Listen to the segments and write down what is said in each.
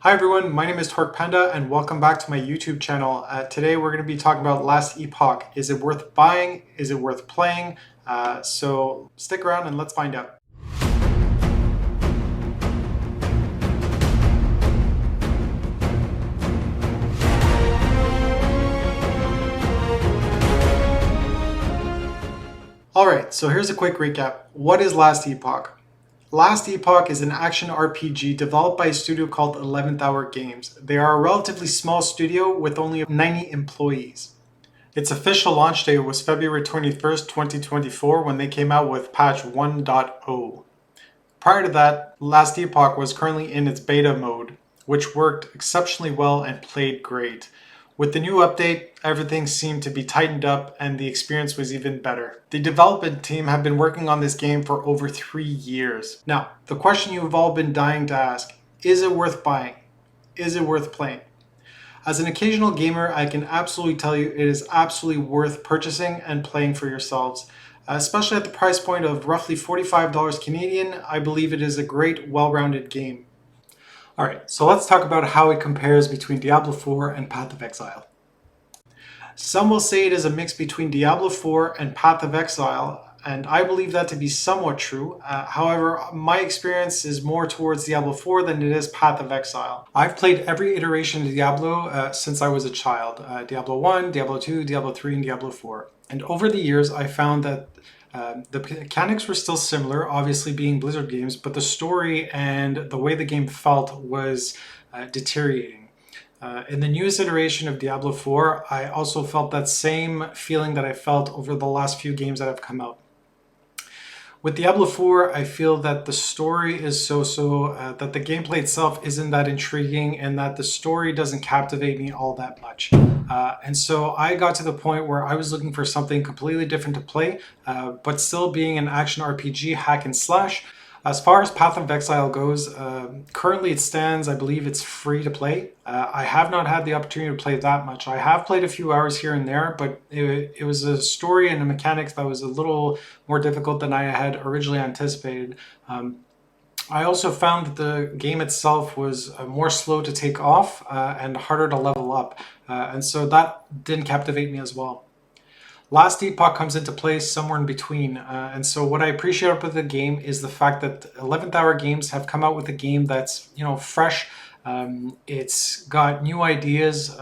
Hi everyone, my name is Torque Panda and welcome back to my YouTube channel. Today we're going to be talking about Last Epoch. Is it worth buying? Is it worth playing? So stick around and let's find out. Alright, so here's a quick recap. What is Last Epoch? Last Epoch is an action RPG developed by a studio called 11th Hour Games. They are a relatively small studio with only 90 employees. Its official launch date was February 21st, 2024 when they came out with patch 1.0. Prior to that, Last Epoch was currently in its beta mode, which worked exceptionally well and played great. With the new update, everything seemed to be tightened up and the experience was even better. The development team have been working on this game for over 3 years. Now, the question you've all been dying to ask, is it worth buying? Is it worth playing? As an occasional gamer, I can absolutely tell you it is absolutely worth purchasing and playing for yourselves. Especially at the price point of roughly $45 Canadian, I believe it is a great, well-rounded game. Alright, so let's talk about how it compares between Diablo 4 and Path of Exile. Some will say it is a mix between Diablo 4 and Path of Exile, and I believe that to be somewhat true. However, my experience is more towards Diablo 4 than it is Path of Exile. I've played every iteration of Diablo since I was a child. Diablo 1, Diablo 2, Diablo 3, and Diablo 4. And over the years, I found that the mechanics were still similar, obviously being Blizzard games, but the story and the way the game felt was deteriorating. In the newest iteration of Diablo 4, I also felt that same feeling that I felt over the last few games that have come out. With Diablo 4, I feel that the story is so-so, that the gameplay itself isn't that intriguing, and that the story doesn't captivate me all that much. And so I got to the point where I was looking for something completely different to play, but still being an action RPG hack and slash. As far as Path of Exile goes, currently it stands, I believe it's free to play. I have not had the opportunity to play that much. I have played a few hours here and there, but it was a story and a mechanics that was a little more difficult than I had originally anticipated. I also found that the game itself was more slow to take off and harder to level up, and so that didn't captivate me as well. Last Epoch comes into play somewhere in between, and so what I appreciate about the game is the fact that 11th Hour Games have come out with a game that's, fresh. It's got new ideas.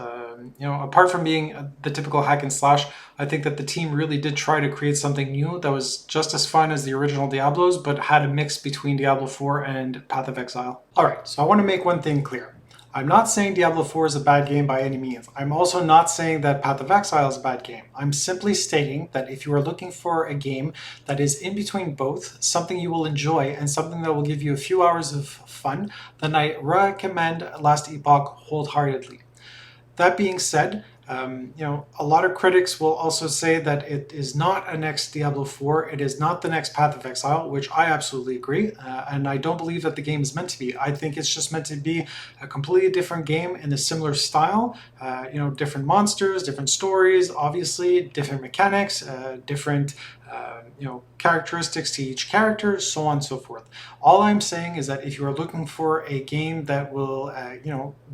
Apart from being the typical hack and slash, I think that the team really did try to create something new that was just as fun as the original Diablos, but had a mix between Diablo 4 and Path of Exile. Alright, so I want to make one thing clear. I'm not saying Diablo 4 is a bad game by any means. I'm also not saying that Path of Exile is a bad game. I'm simply stating that if you are looking for a game that is in between both, something you will enjoy and something that will give you a few hours of fun, then I recommend Last Epoch wholeheartedly. That being said, a lot of critics will also say that it is not a next Diablo 4, it is not the next Path of Exile, which I absolutely agree, and I don't believe that the game is meant to be. I think it's just meant to be a completely different game in a similar style, different monsters, different stories, obviously, different mechanics, different characteristics to each character, so on and so forth. All I'm saying is that if you are looking for a game that will,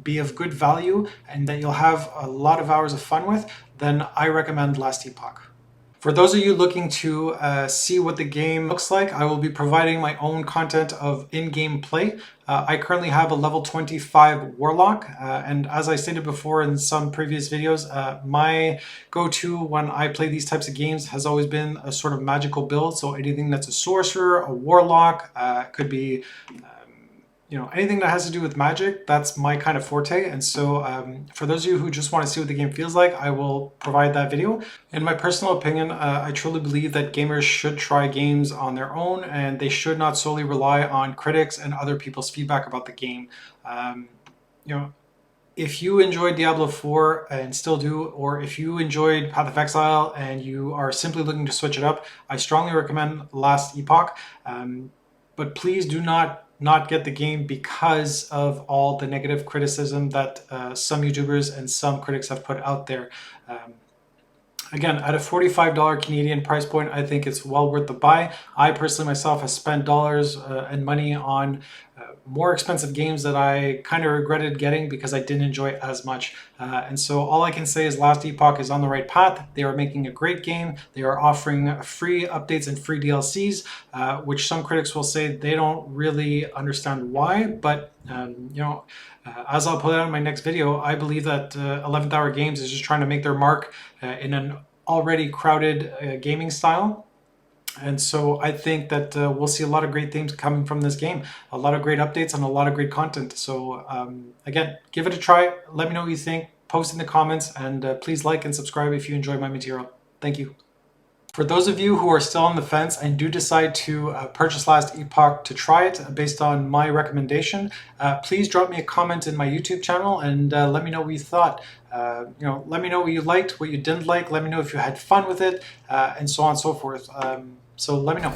be of good value and that you'll have a lot of hours of fun with, then I recommend Last Epoch. For those of you looking to see what the game looks like, I will be providing my own content of in-game play. I currently have a level 25 Warlock, and as I stated before in some previous videos, my go-to when I play these types of games has always been a sort of magical build, so anything that's a sorcerer, a warlock, could be anything that has to do with magic, that's my kind of forte. And so for those of you who just want to see what the game feels like, I will provide that video. In my personal opinion, I truly believe that gamers should try games on their own and they should not solely rely on critics and other people's feedback about the game. If you enjoyed Diablo 4 and still do, or if you enjoyed Path of Exile and you are simply looking to switch it up, I strongly recommend Last Epoch. But please do not get the game because of all the negative criticism that some YouTubers and some critics have put out there. Again, at a $45 Canadian price point, I think it's well worth the buy. I personally myself have spent dollars and money on more expensive games that I kind of regretted getting because I didn't enjoy it as much. And so all I can say is Last Epoch is on the right path. They are making a great game. They are offering free updates and free DLCs, which some critics will say they don't really understand why. But, as I'll put out in my next video, I believe that 11th Hour Games is just trying to make their mark in an already crowded gaming style. And so I think that we'll see a lot of great things coming from this game, a lot of great updates and a lot of great content. So again, give it a try. Let me know what you think. Post in the comments, and please like and subscribe if you enjoy my material. Thank you. For those of you who are still on the fence and do decide to purchase Last Epoch to try it based on my recommendation, please drop me a comment in my YouTube channel and let me know what you thought. Let me know what you liked, what you didn't like. Let me know if you had fun with it, and so on and so forth. So let me know.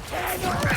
Can you